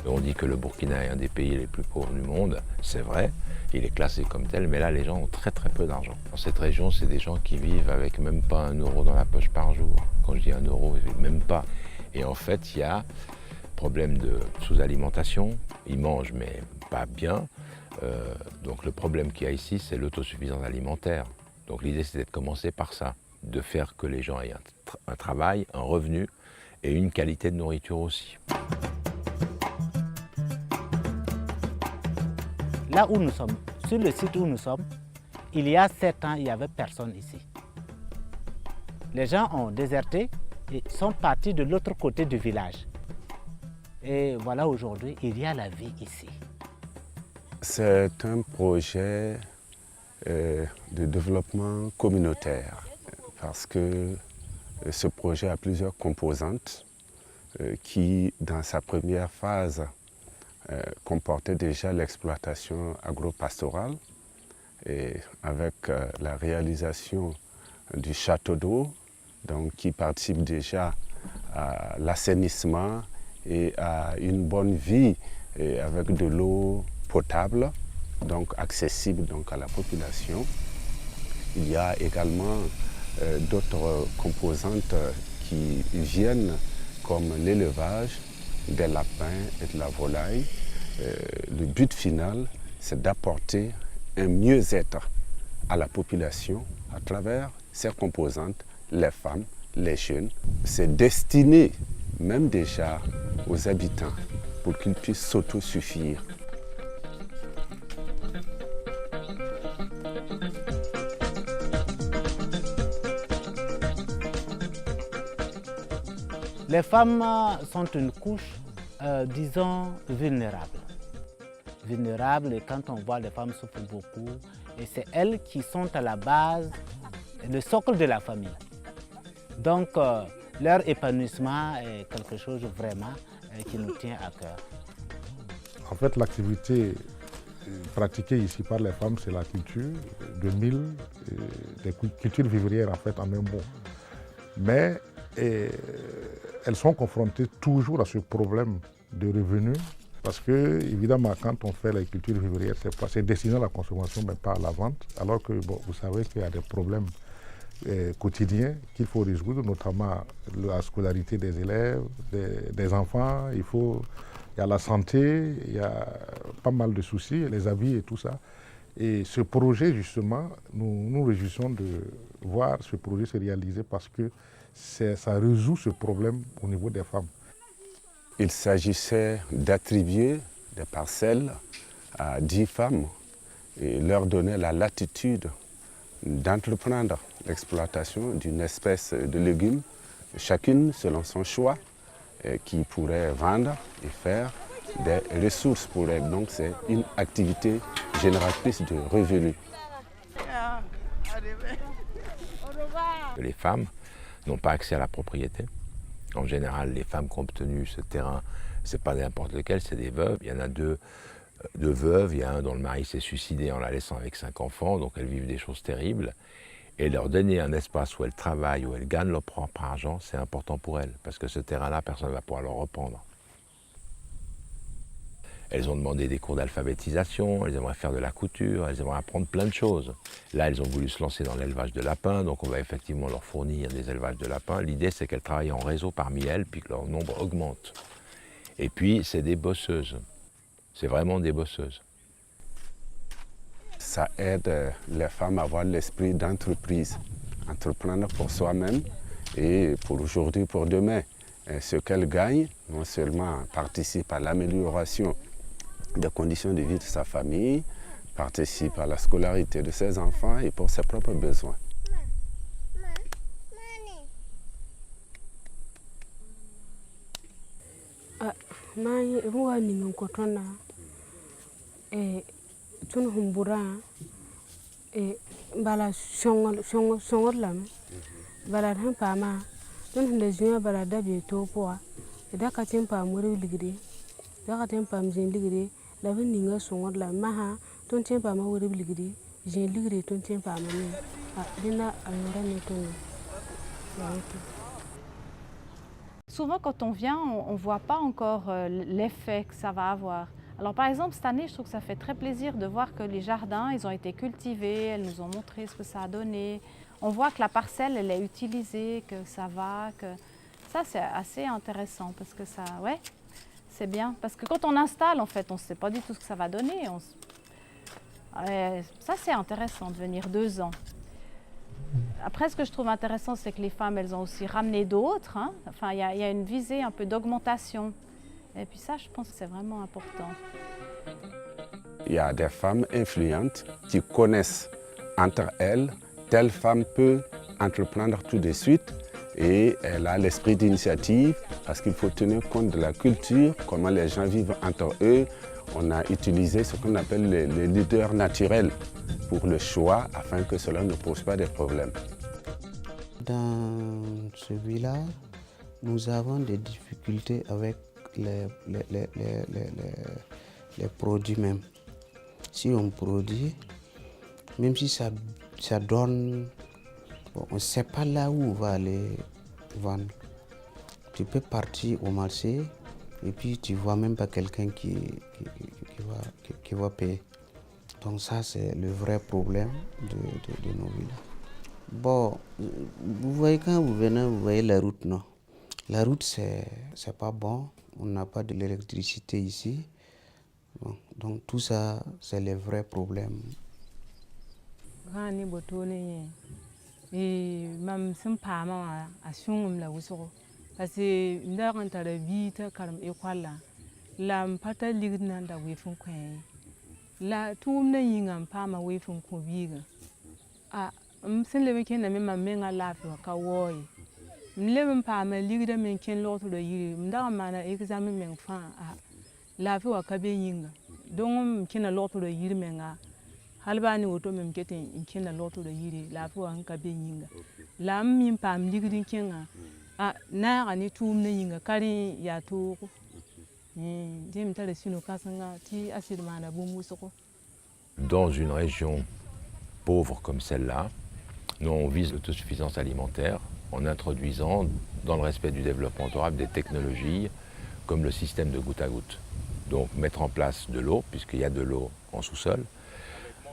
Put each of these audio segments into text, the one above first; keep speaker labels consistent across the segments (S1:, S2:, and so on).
S1: On dit que le Burkina est un des pays les plus pauvres du monde, c'est vrai, il est classé comme tel, mais là les gens ont très peu d'argent. Dans cette région, c'est des gens qui vivent avec même pas 1 euro dans la poche par jour. Quand je dis 1 euro, ils vivent même pas. Et en fait, il y a problème de sous-alimentation, ils mangent mais pas bien. Donc le problème qu'il y a ici, c'est l'autosuffisance alimentaire. Donc l'idée, c'est de commencer par ça, de faire que les gens aient un travail, un revenu et une qualité de nourriture aussi.
S2: Là où nous sommes, sur le site où nous sommes, il y a 7 ans, il n'y avait personne ici. Les gens ont déserté et sont partis de l'autre côté du village. Et voilà, aujourd'hui, il y a la vie ici.
S3: C'est un projet de développement communautaire parce que ce projet a plusieurs composantes qui, dans sa première phase, comportait déjà l'exploitation agro-pastorale et avec la réalisation du château d'eau, donc qui participe déjà à l'assainissement et à une bonne vie et avec de l'eau potable, donc accessible donc, à la population. Il y a également d'autres composantes qui viennent comme l'élevage des lapins et de la volaille. Le but final, c'est d'apporter un mieux-être à la population à travers ces composantes, les femmes, les jeunes. C'est destiné même déjà aux habitants pour qu'ils puissent s'autosuffire.
S2: Les femmes sont une couche, disons, vulnérable. Vulnérable, et quand on voit les femmes souffrent beaucoup, et c'est elles qui sont à la base, le socle de la famille. Donc, leur épanouissement est quelque chose vraiment qui nous tient à cœur.
S4: En fait, l'activité pratiquée ici par les femmes, c'est la culture de mil, des cultures vivrières en fait en un mot. Mais elles sont confrontées toujours à ce problème de revenus parce que, évidemment, quand on fait la culture vivrière, c'est destiné à la consommation mais pas à la vente. Alors que, bon, vous savez qu'il y a des problèmes quotidiens qu'il faut résoudre, notamment la scolarité des élèves, des enfants, il y a la santé, il y a pas mal de soucis, les habits et tout ça. Et ce projet, justement, nous nous réjouissons de voir ce projet se réaliser parce que ça résout ce problème au niveau des femmes.
S3: Il s'agissait d'attribuer des parcelles à 10 femmes et leur donner la latitude d'entreprendre l'exploitation d'une espèce de légumes, chacune selon son choix, qui pourrait vendre et faire des ressources pour elles. Donc c'est une activité génératrice de revenus.
S1: Les femmes n'ont pas accès à la propriété. En général, les femmes qui ont obtenu ce terrain, ce n'est pas n'importe lequel, c'est des veuves. Il y en a deux veuves, il y a un dont le mari s'est suicidé en la laissant avec 5 enfants, donc elles vivent des choses terribles. Et leur donner un espace où elles travaillent, où elles gagnent leur propre argent, c'est important pour elles, parce que ce terrain-là, personne ne va pouvoir le reprendre. Elles ont demandé des cours d'alphabétisation, elles aimeraient faire de la couture, elles aimeraient apprendre plein de choses. Là, elles ont voulu se lancer dans l'élevage de lapins, donc on va effectivement leur fournir des élevages de lapins. L'idée, c'est qu'elles travaillent en réseau parmi elles, puis que leur nombre augmente. Et puis, c'est des bosseuses. C'est vraiment des bosseuses.
S3: Ça aide les femmes à avoir l'esprit d'entreprise, entreprendre pour soi-même et pour aujourd'hui, pour demain. Et ce qu'elles gagnent, non seulement participe à l'amélioration des conditions de vie de sa famille, participe à la scolarité de ses enfants et pour ses propres besoins.
S5: Tun humbura bala shongor lam bala han pama tun hunda juya bala dabe to poa da ka tin pa muri ligre da ka tin pa mjin ligre la bin ninga shongor lam maha tun tin pa ma wuri ligre jin ligre tun tin pa ma ni dina ayora ne tun
S6: souvent quand on vient, on ne voit pas encore l'effet que ça va avoir. Alors par exemple, cette année, je trouve que ça fait très plaisir de voir que les jardins, ils ont été cultivés, elles nous ont montré ce que ça a donné. On voit que la parcelle, elle est utilisée, que ça va, que... Ça, c'est assez intéressant parce que ça, ouais, c'est bien. Parce que quand on installe, en fait, on ne sait pas du tout ce que ça va donner. Ça, c'est intéressant de venir 2 ans. Après, ce que je trouve intéressant, c'est que les femmes, elles ont aussi ramené d'autres. Hein. Enfin, il y a une visée un peu d'augmentation. Et puis ça, je pense que c'est vraiment important.
S3: Il y a des femmes influentes qui connaissent entre elles, telle femme peut entreprendre tout de suite et elle a l'esprit d'initiative parce qu'il faut tenir compte de la culture, comment les gens vivent entre eux. On a utilisé ce qu'on appelle les leaders naturels pour le choix afin que cela ne pose pas de problèmes.
S7: Dans ce village, nous avons des difficultés avec les produits même. Si on produit, même si ça donne, bon, on ne sait pas là où on va aller vendre. Tu peux partir au marché et puis tu ne vois même pas quelqu'un qui va payer. Donc ça, c'est le vrai problème de nos villages. Bon, vous voyez quand vous venez, vous voyez la route, non? La route, c'est pas bon. On n'a pas de l'électricité ici. Bon, donc tout ça, c'est les vrais problèmes.
S5: Parce que nous avons vie comme école la mpata ligna da wefun kwen la tumna yinga pama wefun ko biga a msin lebe ken na mema menga lafi ka woy mlebe pama ligda men ken lotu da yiri mda mana examen men fa a lafi wa ka be yinga don kina lotu da yiri menga halbani woto mem keten kina lotu da yiri lafi wa ka be yinga la min pam ligdin kenga a na ga ni tumna yinga kari ya to
S1: Dans une région pauvre comme celle-là, nous on vise l'autosuffisance alimentaire en introduisant, dans le respect du développement durable, des technologies comme le système de goutte à goutte. Donc mettre en place de l'eau, puisqu'il y a de l'eau en sous-sol,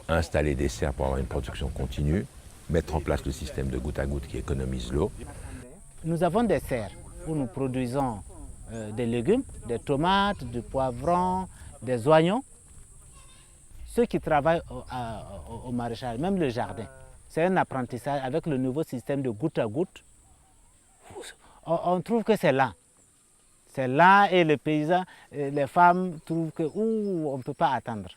S1: installer des serres pour avoir une production continue, mettre en place le système de goutte à goutte qui économise l'eau.
S2: Nous avons des serres où nous produisons des légumes, des tomates, du poivron, des oignons. Ceux qui travaillent au maraîchage, même le jardin, c'est un apprentissage avec le nouveau système de goutte à goutte. On trouve que c'est lent. C'est lent et les paysans, les femmes trouvent que on ne peut pas attendre.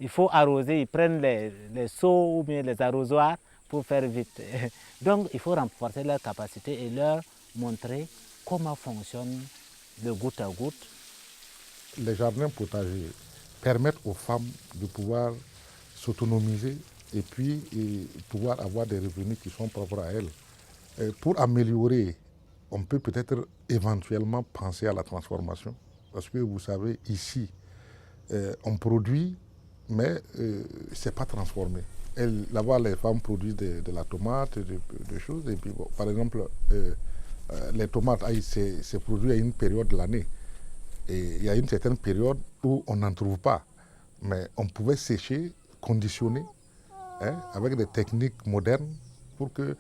S2: Il faut arroser, ils prennent les seaux ou bien les arrosoirs pour faire vite. Donc il faut renforcer leur capacité et leur montrer comment fonctionne le goutte à goutte.
S4: Les jardins potagers permettent aux femmes de pouvoir s'autonomiser et puis pouvoir avoir des revenus qui sont propres à elles. Pour améliorer, on peut peut-être éventuellement penser à la transformation. Parce que vous savez, ici, on produit, mais ce n'est pas transformé. Là-bas, les femmes produisent de la tomate, des choses. Et puis, bon, par exemple, les tomates, c'est produit à une période de l'année. Et il y a une certaine période où on n'en trouve pas. Mais on pouvait sécher, conditionner, avec des techniques modernes pour que,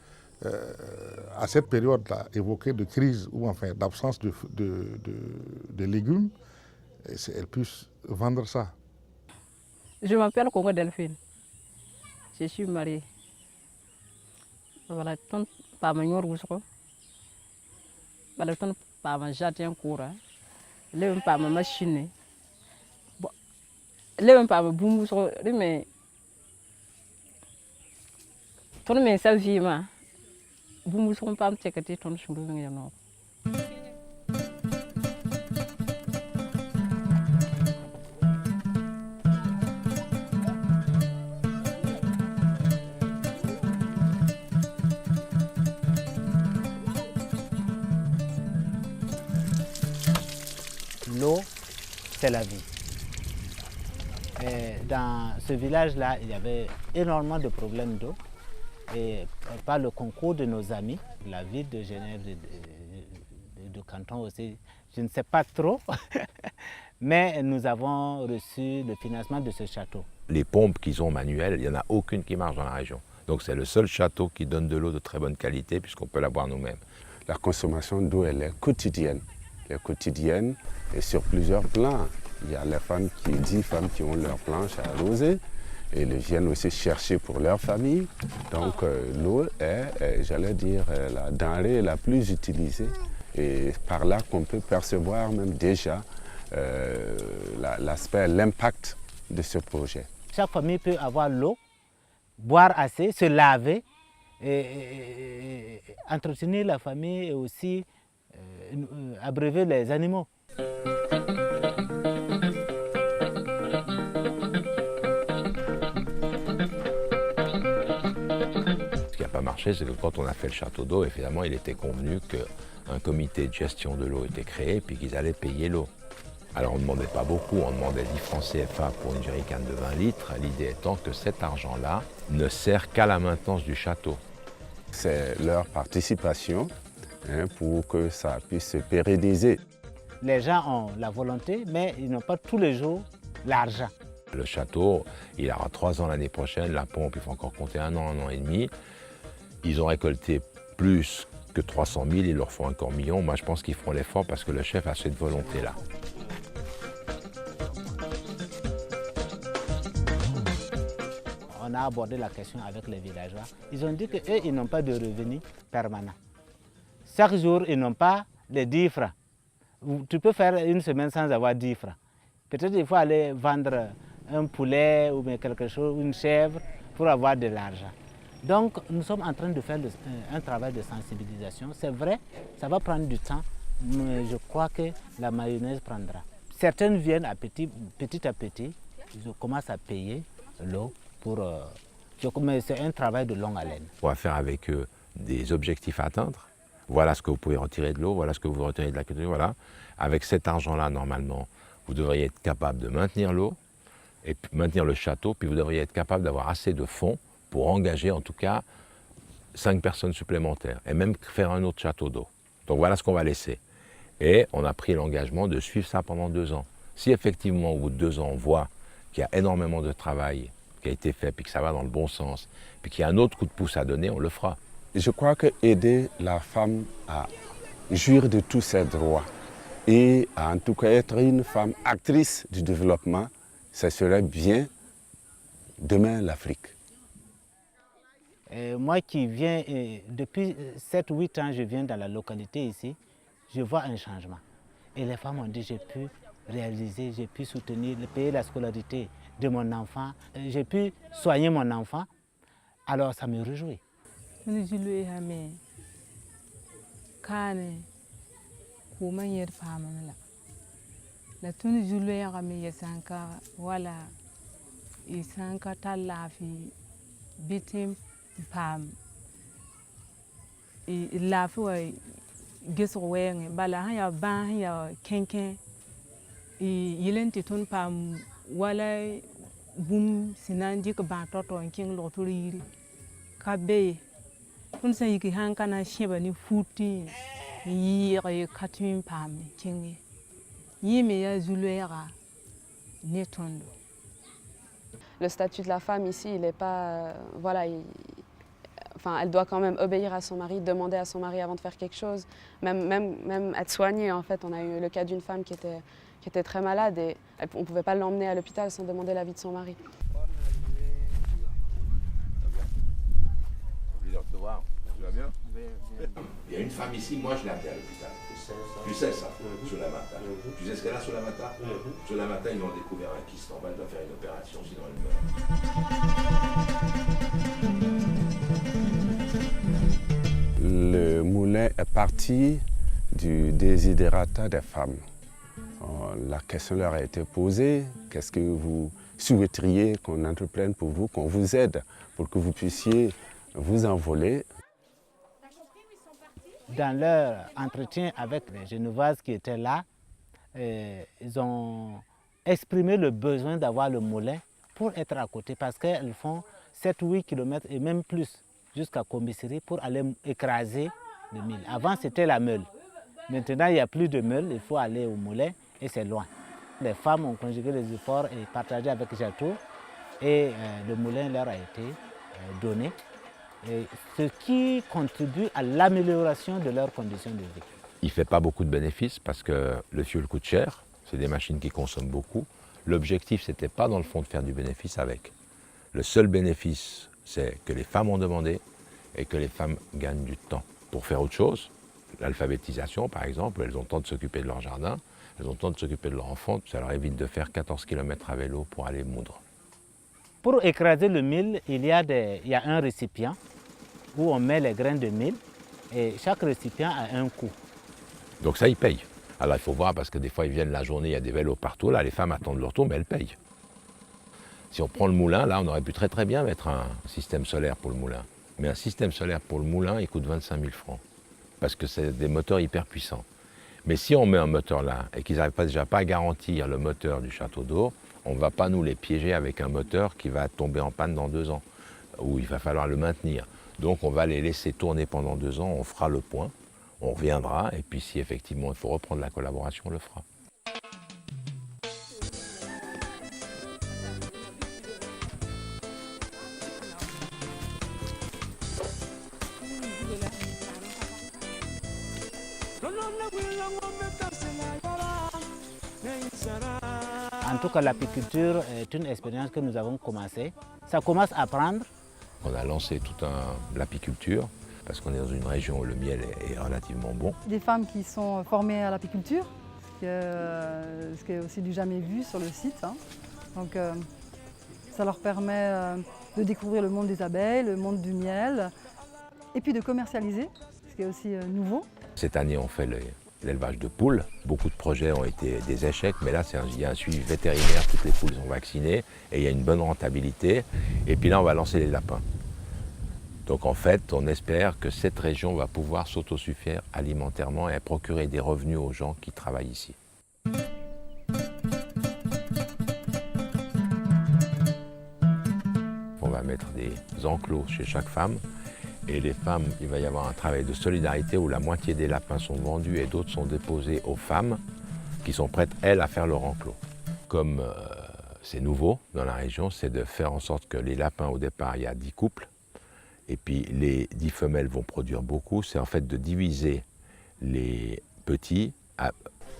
S4: à cette période-là, évoquée de crise ou enfin d'absence de légumes, elles puissent vendre ça.
S8: Je m'appelle Congo Delphine. Je suis mariée. Voilà, ton pas ma rousseau. Voilà, ton pas ma jardin coura. Le pas ma machine. Le pas ma boum sur mais ton mais sa vie ma boum sur pas me checker ton chou non.
S2: L'eau, c'est la vie. Et dans ce village-là, il y avait énormément de problèmes d'eau. Et par le concours de nos amis, la ville de Genève, de du canton aussi, je ne sais pas trop, mais nous avons reçu le financement de ce château.
S1: Les pompes qu'ils ont manuelles, il n'y en a aucune qui marche dans la région. Donc c'est le seul château qui donne de l'eau de très bonne qualité puisqu'on peut la boire nous-mêmes.
S3: La consommation d'eau, elle est quotidienne. Elle est quotidienne et sur plusieurs plans. Il y a les femmes 10 femmes qui ont leur planche à arroser et ils viennent aussi chercher pour leur famille. Donc l'eau est, j'allais dire, la denrée la plus utilisée. Et par là qu'on peut percevoir même déjà l'aspect, l'impact de ce projet.
S2: Chaque famille peut avoir l'eau, boire assez, se laver, et entretenir la famille et aussi abreuver les animaux.
S1: Ce qui n'a pas marché, c'est que quand on a fait le château d'eau, évidemment, il était convenu qu'un comité de gestion de l'eau était créé et puis qu'ils allaient payer l'eau. Alors on ne demandait pas beaucoup, on demandait 10 francs CFA pour une jerrycan de 20 litres, l'idée étant que cet argent-là ne sert qu'à la maintenance du château.
S3: C'est leur participation pour que ça puisse se pérenniser.
S2: Les gens ont la volonté, mais ils n'ont pas tous les jours l'argent.
S1: Le château, il aura 3 ans l'année prochaine, la pompe, il faut encore compter un an et demi. Ils ont récolté plus que 300 000, il leur faut encore 1 million. Moi je pense qu'ils feront l'effort parce que le chef a cette volonté-là.
S2: On a abordé la question avec les villageois. Ils ont dit qu'eux, ils n'ont pas de revenus permanents. Chaque jour, ils n'ont pas les 10 francs. Tu peux faire une semaine sans avoir 10 francs. Peut-être qu'il faut aller vendre un poulet ou quelque chose, une chèvre, pour avoir de l'argent. Donc, nous sommes en train de faire un travail de sensibilisation. C'est vrai, ça va prendre du temps, mais je crois que la mayonnaise prendra. Certaines viennent petit à petit, ils commencent à payer l'eau. Mais c'est un travail de longue haleine.
S1: On va faire avec eux des objectifs à atteindre. Voilà ce que vous pouvez retirer de l'eau, voilà ce que vous retirez de la culture. Voilà. Avec cet argent-là, normalement, vous devriez être capable de maintenir l'eau et maintenir le château, puis vous devriez être capable d'avoir assez de fonds pour engager en tout cas 5 personnes supplémentaires et même faire un autre château d'eau. Donc voilà ce qu'on va laisser. Et on a pris l'engagement de suivre ça pendant 2 ans. Si effectivement, au bout de 2 ans, on voit qu'il y a énormément de travail qui a été fait, puis que ça va dans le bon sens, puis qu'il y a un autre coup de pouce à donner, on le fera.
S3: Je crois qu'aider la femme à jouir de tous ses droits et à en tout cas être une femme actrice du développement, ça serait bien demain l'Afrique.
S2: Moi qui viens, depuis 7-8 ans, je viens dans la localité ici, je vois un changement. Et les femmes ont dit, j'ai pu réaliser, j'ai pu soutenir, payer la scolarité de mon enfant, j'ai pu soigner mon enfant, alors ça me réjouit.
S5: Wala bum sinanji ka ba toto king lo to riri ka be kun sa yiki hanka na sheba ni futi yi re katim pam king yi me ya zulera netondo.
S9: Le statut de la femme ici, il est pas voilà, enfin elle doit quand même obéir à son mari, demander à son mari avant de faire quelque chose, même être soignée en fait. On a eu le cas d'une femme qui était très malade et on ne pouvait pas l'emmener à l'hôpital sans demander l'avis de son mari.
S1: Il y a une femme ici, moi je l'ai amenée à l'hôpital. Tu sais ça, Solamata. Tu sais ce qu'elle a, Solamata? Solamata, ils ont découvert un kyste en bas, elle doit faire une opération, sinon elle meurt.
S3: Le moulin est parti du desiderata des femmes. La question leur a été posée, qu'est-ce que vous souhaiteriez qu'on entreprenne pour vous, qu'on vous aide pour que vous puissiez vous envoler?
S2: Dans leur entretien avec les Genevoises qui étaient là, ils ont exprimé le besoin d'avoir le moulin pour être à côté parce qu'elles font 7-8 km et même plus jusqu'à Combisserie pour aller écraser le mil. Avant c'était la meule. Maintenant, il n'y a plus de meule, il faut aller au moulin et c'est loin. Les femmes ont conjugué les efforts et partagé avec Jato et le moulin leur a été donné, et ce qui contribue à l'amélioration de leurs conditions de vie.
S1: Il ne fait pas beaucoup de bénéfices parce que le fioul coûte cher, c'est des machines qui consomment beaucoup. L'objectif, ce n'était pas dans le fond de faire du bénéfice avec. Le seul bénéfice, c'est que les femmes ont demandé et que les femmes gagnent du temps pour faire autre chose. L'alphabétisation, par exemple, elles ont le temps de s'occuper de leur jardin, elles ont le temps de s'occuper de leur enfant, ça leur évite de faire 14 km à vélo pour aller moudre.
S2: Pour écraser le mil, il y a un récipient où on met les grains de mil et chaque récipient a un coût.
S1: Donc ça, ils payent. Alors il faut voir parce que des fois ils viennent la journée, il y a des vélos partout, là les femmes attendent leur tour, mais elles payent. Si on prend le moulin, là on aurait pu très bien mettre un système solaire pour le moulin. Mais un système solaire pour le moulin, il coûte 25 000 francs. Parce que c'est des moteurs hyper puissants. Mais si on met un moteur là et qu'ils n'arrivent déjà pas à garantir le moteur du château d'eau, on ne va pas nous les piéger avec un moteur qui va tomber en panne dans 2 ans, où il va falloir le maintenir. Donc on va les laisser tourner pendant 2 ans, on fera le point, on reviendra, et puis si effectivement il faut reprendre la collaboration, on le fera.
S2: En tout cas, l'apiculture est une expérience que nous avons commencé. Ça commence à prendre.
S1: On a lancé toute l'apiculture parce qu'on est dans une région où le miel est relativement bon.
S10: Des femmes qui sont formées à l'apiculture, ce qui est aussi du jamais vu sur le site. Hein. Donc ça leur permet de découvrir le monde des abeilles, le monde du miel, et puis de commercialiser, ce qui est aussi nouveau.
S1: Cette année, on fait l'élevage de poules. Beaucoup de projets ont été des échecs, mais là, il y a un suivi vétérinaire, toutes les poules sont vaccinées et il y a une bonne rentabilité. Et puis là, on va lancer les lapins. Donc en fait, on espère que cette région va pouvoir s'autosuffire alimentairement et procurer des revenus aux gens qui travaillent ici. On va mettre des enclos chez chaque femme. Et les femmes, il va y avoir un travail de solidarité où la moitié des lapins sont vendus et d'autres sont déposés aux femmes qui sont prêtes, elles, à faire leur enclos. Comme c'est nouveau dans la région, c'est de faire en sorte que les lapins, au départ, il y a 10 couples. Et puis les 10 femelles vont produire beaucoup. C'est en fait de diviser les petits à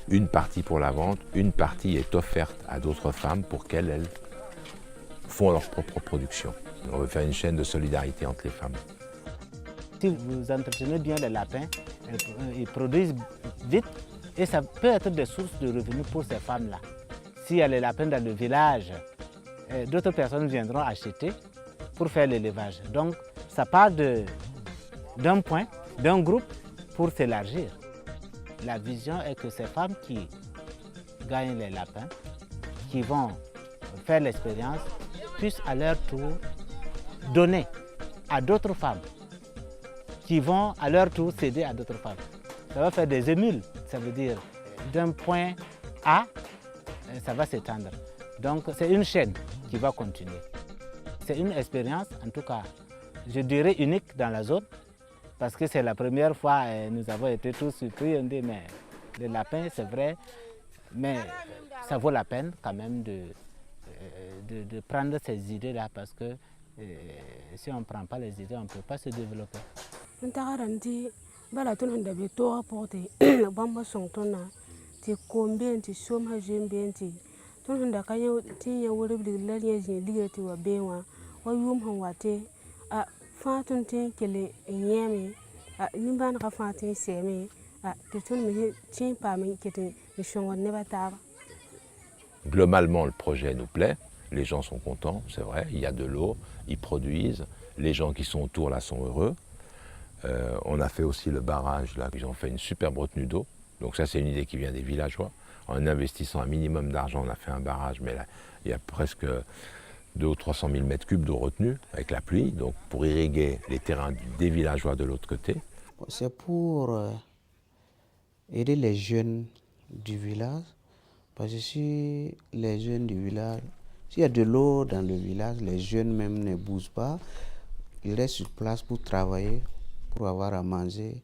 S1: une partie pour la vente, une partie est offerte à d'autres femmes pour qu'elles font leur propre production. On veut faire une chaîne de solidarité entre les femmes.
S2: Si vous entretenez bien les lapins, ils produisent vite et ça peut être des sources de revenus pour ces femmes-là. S'il y a les lapins dans le village, d'autres personnes viendront acheter pour faire l'élevage. Donc ça part d'un point, d'un groupe pour s'élargir. La vision est que ces femmes qui gagnent les lapins, qui vont faire l'expérience, puissent à leur tour donner à d'autres femmes qui vont à leur tour céder à d'autres femmes. Ça va faire des émules, ça veut dire d'un point A, ça va s'étendre. Donc c'est une chaîne qui va continuer. C'est une expérience, en tout cas, je dirais unique dans la zone, parce que c'est la première fois et nous avons été tous surpris, on dit mais les lapins c'est vrai, mais ça vaut la peine quand même de prendre ces idées-là parce que si on ne prend pas les idées, on ne peut pas se développer.
S1: Globalement, le projet nous plaît, les gens sont contents, c'est vrai, il y a de l'eau, ils produisent, les gens qui sont autour là sont heureux. On a fait aussi le barrage, là, ils ont fait une superbe retenue d'eau, donc ça c'est une idée qui vient des villageois. En investissant un minimum d'argent, on a fait un barrage, mais là, il y a presque 200 ou 300 000 mètres cubes d'eau retenue avec la pluie, donc pour irriguer les terrains des villageois de l'autre côté.
S7: C'est pour aider les jeunes du village, parce que si les jeunes du village, s'il y a de l'eau dans le village, les jeunes même ne bougent pas, ils restent sur place pour travailler, pour avoir à manger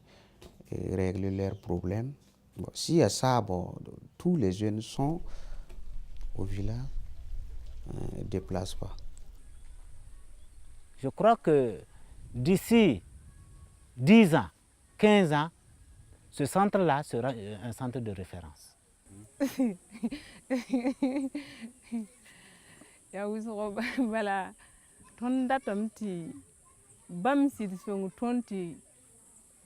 S7: et régler leurs problèmes. Bon, s'il y a ça, bon, tous les jeunes sont au village, ne déplacent pas.
S2: Je crois que d'ici 10 ans, 15 ans, ce centre-là sera un centre de référence.
S8: Ya wusgo bala ton datam ti bam si song ton ti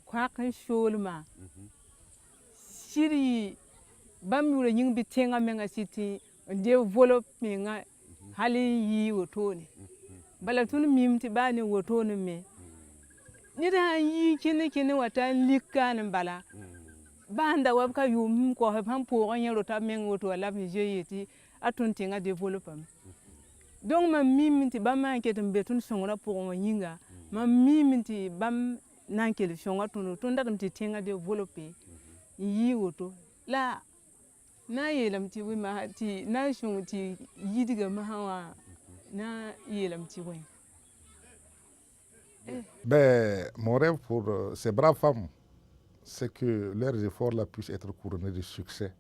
S8: kwakan sholma shiri bam yura ying bi tenga menga siti develop menga hali yi wotoni bala tun mim ti bani wotoni me ni da yi kini wata likkan bala banda wab ka yum ko han po on yero ta men woto la mi jeyeti atun tinga developam donc ma mim ti bam man ketum betun songora pour on yinga ma mim ti bam nan kel songa tun datum ti tinga developer yi woto la na yelam ti wi ma ti na shong ti yidiga ma hawa na yelam ti wi.
S4: Ben, mon rêve pour ces braves femmes, c'est que leurs efforts là puissent être couronnés de succès,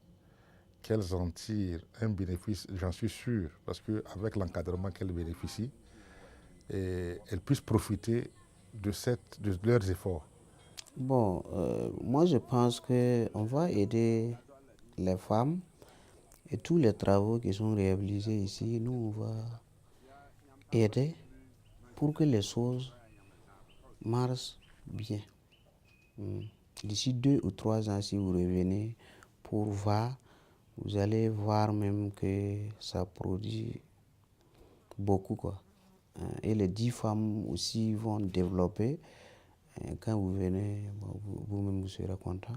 S4: qu'elles en tirent un bénéfice, j'en suis sûr, parce qu'avec l'encadrement qu'elles bénéficient, elles puissent profiter de leurs efforts.
S7: Bon, moi je pense qu'on va aider les femmes et tous les travaux qui sont réalisés ici, nous on va aider pour que les choses marchent bien. D'ici 2 ou 3 ans, si vous revenez pour voir, vous allez voir même que ça produit beaucoup, quoi. Et les 10 femmes aussi vont développer. Quand vous venez, vous-même vous serez content.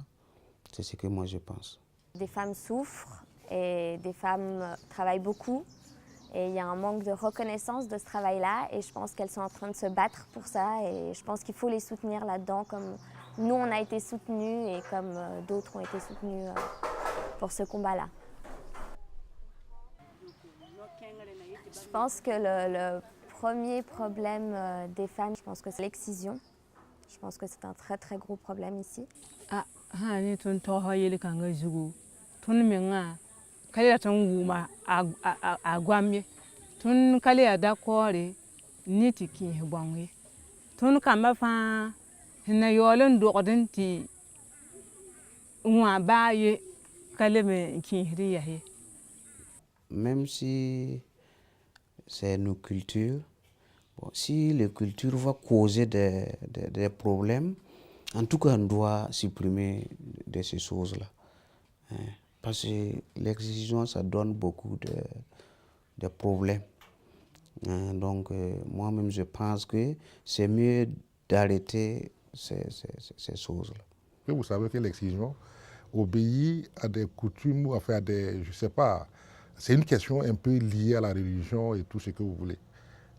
S7: C'est ce que moi je pense.
S11: Des femmes souffrent et des femmes travaillent beaucoup. Et il y a un manque de reconnaissance de ce travail-là. Et je pense qu'elles sont en train de se battre pour ça. Et je pense qu'il faut les soutenir là-dedans, comme nous on a été soutenus et comme d'autres ont été soutenus pour ce combat-là. Je pense que le premier problème des femmes, je pense que c'est l'excision. Je pense que c'est un très très gros problème ici.
S8: Ah, hani ton toho yele kanga jugu. Ton menga kale ton wuma agwamye. Ton kale ada kore niti ki hebangwe. Ton kamba fa hina yolen doqden ti wa baye kale me ki hriya he.
S7: Même si c'est nos cultures, bon, si les cultures vont causer des problèmes, en tout cas on doit supprimer de ces choses-là. Parce que l'excision, ça donne beaucoup de problèmes. Donc moi-même je pense que c'est mieux d'arrêter ces choses-là.
S4: Vous savez que l'excision obéit à des coutumes ou à des, je sais pas, c'est une question un peu liée à la religion et tout ce que vous voulez.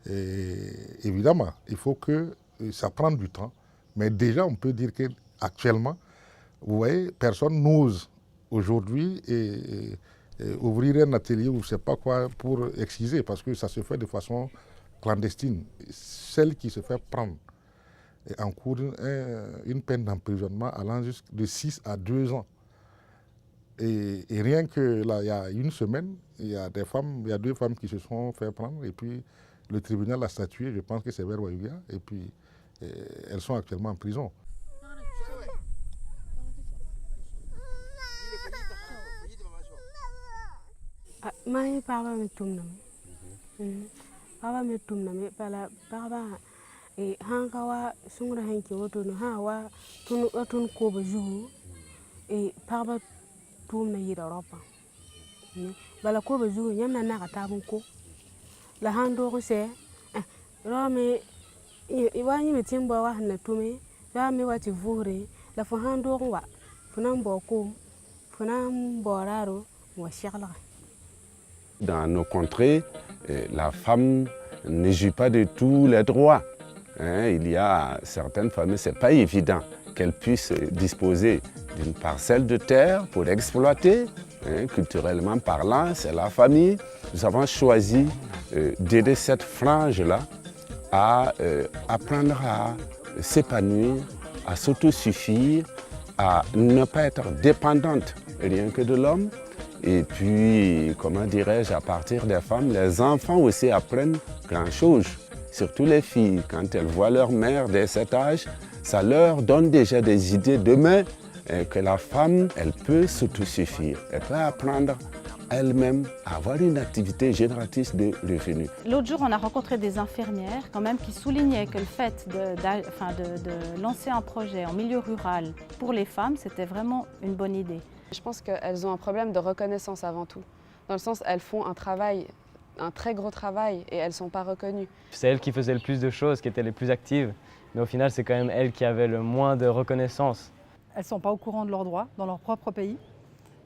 S4: Et évidemment, il faut que ça prenne du temps, mais déjà on peut dire qu'actuellement, vous voyez, personne n'ose aujourd'hui ouvrir un atelier ou je ne sais pas quoi pour exciser, parce que ça se fait de façon clandestine. Celle qui se fait prendre encourt une peine d'emprisonnement allant de 6 à 2 ans. Et rien que là, il y a une semaine, il y a 2 femmes qui se sont fait prendre et puis le tribunal a statué, je pense que c'est vers Wayuga, et puis elles sont actuellement en prison.
S5: Mai papa me tumnam. Papa me tumnam pala papa e hankawa sungra hanki woto no hawa tun ko baju e papa tumna yira ropa. Bala ko baju nyamna na ka tabun ko. La hando ko se rome iwani metimbo wa na tume ya me wati vure la fo hando ko wa funan boko funan boraro wa shagla.
S3: Dans nos contrées, la femme ne jouit pas de tous les droits. Il y a certaines familles, ce n'est pas évident qu'elles puissent disposer d'une parcelle de terre pour l'exploiter. Culturellement parlant, c'est la famille. Nous avons choisi d'aider cette frange-là à apprendre à s'épanouir, à s'autosuffire à ne pas être dépendante rien que de l'homme. Et puis, comment dirais-je, à partir des femmes, les enfants aussi apprennent grand-chose. Surtout les filles, quand elles voient leur mère dès cet âge, ça leur donne déjà des idées demain que la femme, elle peut s'autosuffire. Elle peut apprendre elle-même à avoir une activité génératrice de revenus.
S6: L'autre jour, on a rencontré des infirmières quand même qui soulignaient que le fait de lancer un projet en milieu rural pour les femmes, c'était vraiment une bonne idée.
S9: Je pense qu'elles ont un problème de reconnaissance avant tout. Dans le sens, elles font un travail, un très gros travail, et elles ne sont pas reconnues.
S12: C'est elles qui faisaient le plus de choses, qui étaient les plus actives. Mais au final, c'est quand même elles qui avaient le moins de reconnaissance.
S10: Elles ne sont pas au courant de leurs droits dans leur propre pays,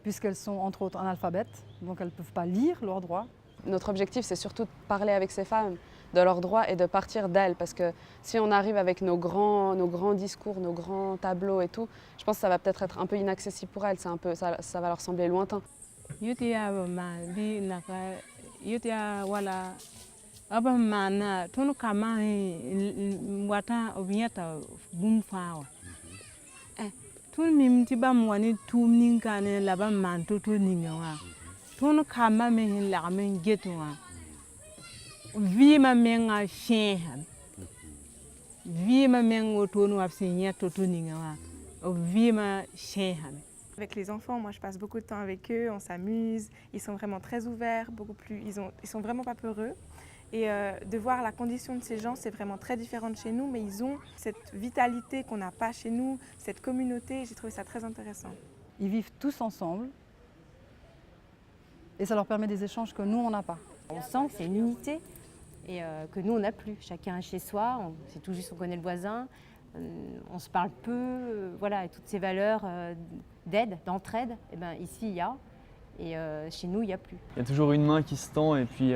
S10: puisqu'elles sont entre autres analphabètes, donc elles ne peuvent pas lire leurs droits.
S9: Notre objectif, c'est surtout de parler avec ces femmes de leurs droits et de partir d'elles. Parce que si on arrive avec nos grands discours, nos grands tableaux et tout, je pense que ça va peut-être être un peu inaccessible pour elles, ça va leur sembler lointain.
S13: Avec les enfants, moi je passe beaucoup de temps avec eux, on s'amuse, ils sont vraiment très ouverts, ils sont vraiment pas peureux. Et de voir la condition de ces gens, c'est vraiment très différent de chez nous, mais ils ont cette vitalité qu'on n'a pas chez nous, cette communauté, j'ai trouvé ça très intéressant.
S10: Ils vivent tous ensemble et ça leur permet des échanges que nous, on n'a pas.
S14: On sent que c'est une unité et que nous, on n'a plus. Chacun est chez soi, c'est tout juste, on connaît le voisin, on se parle peu, voilà, et toutes ces valeurs d'aide, d'entraide, eh ben, ici il y a, et chez nous il n'y a plus.
S15: Il y a toujours une main qui se tend et puis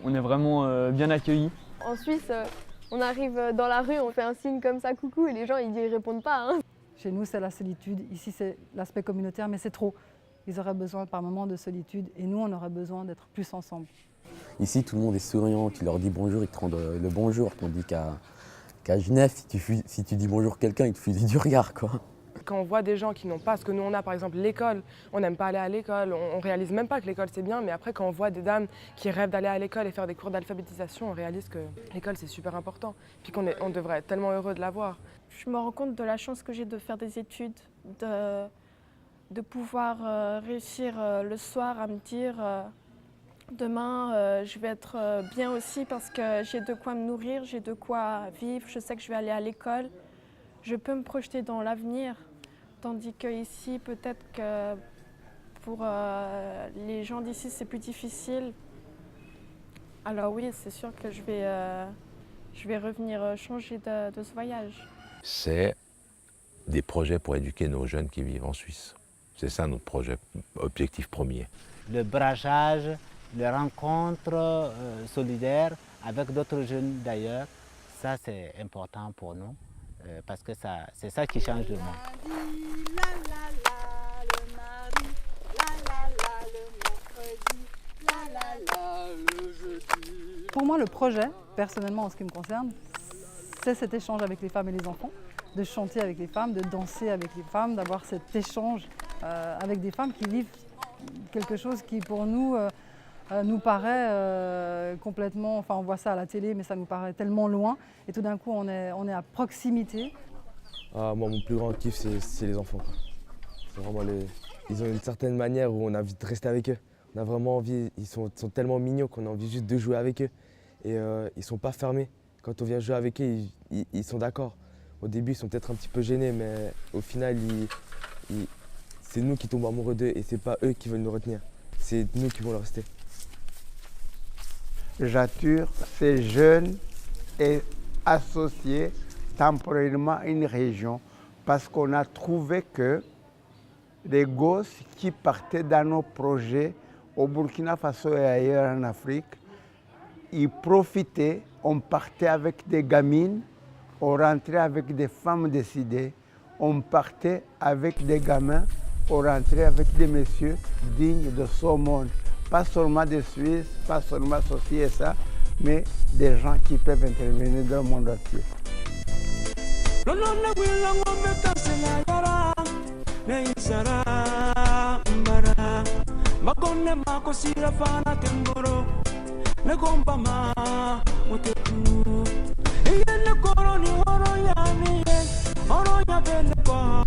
S15: on est vraiment bien accueillis.
S16: En Suisse, on arrive dans la rue, on fait un signe comme ça, coucou, et les gens ils répondent pas. Hein.
S10: Chez nous c'est la solitude, ici c'est l'aspect communautaire, mais c'est trop. Ils auraient besoin par moments de solitude et nous on aurait besoin d'être plus ensemble.
S17: Ici tout le monde est souriant, tu leur dis bonjour, ils te rendent le bonjour, tandis qu'à Genève, si tu dis bonjour à quelqu'un, il te fusille du regard, quoi.
S18: Quand on voit des gens qui n'ont pas ce que nous on a, par exemple l'école, on n'aime pas aller à l'école, on réalise même pas que l'école c'est bien, mais après quand on voit des dames qui rêvent d'aller à l'école et faire des cours d'alphabétisation, on réalise que l'école c'est super important, puis on devrait être tellement heureux de l'avoir.
S19: Je me rends compte de la chance que j'ai de faire des études, de pouvoir réussir le soir à me dire demain je vais être bien aussi parce que j'ai de quoi me nourrir, j'ai de quoi vivre, je sais que je vais aller à l'école, je peux me projeter dans l'avenir. Tandis qu'ici, peut-être que pour les gens d'ici, c'est plus difficile. Alors oui, c'est sûr que je vais revenir changer de ce voyage.
S1: C'est des projets pour éduquer nos jeunes qui vivent en Suisse. C'est ça notre projet, objectif premier.
S2: Le brassage, les rencontres solidaires avec d'autres jeunes d'ailleurs, ça c'est important pour nous. Parce que c'est ça qui change le monde.
S10: Pour moi, le projet, personnellement en ce qui me concerne, c'est cet échange avec les femmes et les enfants, de chanter avec les femmes, de danser avec les femmes, d'avoir cet échange avec des femmes qui vivent quelque chose qui pour nous paraît complètement, enfin on voit ça à la télé, mais ça nous paraît tellement loin. Et tout d'un coup, on est à proximité.
S20: Moi, mon plus grand kiff, c'est les enfants. C'est vraiment ils ont une certaine manière où on a envie de rester avec eux. On a vraiment envie, ils sont tellement mignons qu'on a envie juste de jouer avec eux. Et ils sont pas fermés. Quand on vient jouer avec eux, ils sont d'accord. Au début, ils sont peut-être un petit peu gênés, mais au final, c'est nous qui tombons amoureux d'eux et c'est pas eux qui veulent nous retenir. C'est nous qui vont le rester.
S21: Jature, ces jeunes est associé temporairement à une région parce qu'on a trouvé que les gosses qui partaient dans nos projets au Burkina Faso et ailleurs en Afrique, ils profitaient, on partait avec des gamines, on rentrait avec des femmes décidées, on partait avec des gamins, on rentrait avec des messieurs dignes de ce monde. Pas seulement des Suisses, pas seulement ceci et ça, mais des gens qui peuvent intervenir dans le monde entier.
S11: Lolona wila ngombe tasela yara Neisara mbara Makone mako sira fana temboro Negomba ma Motetu Iyene koro ni oro ya niye Oro ya bene kwa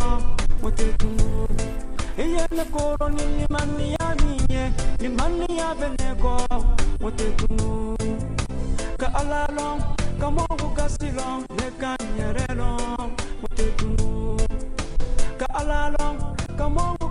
S11: Motetu Iyene koro ni limani ya niye Limani ya bene kwa Motetu Ka alalong Ka mogu kasilong Neka nyerelong Motetu Ka alalong Ka mogu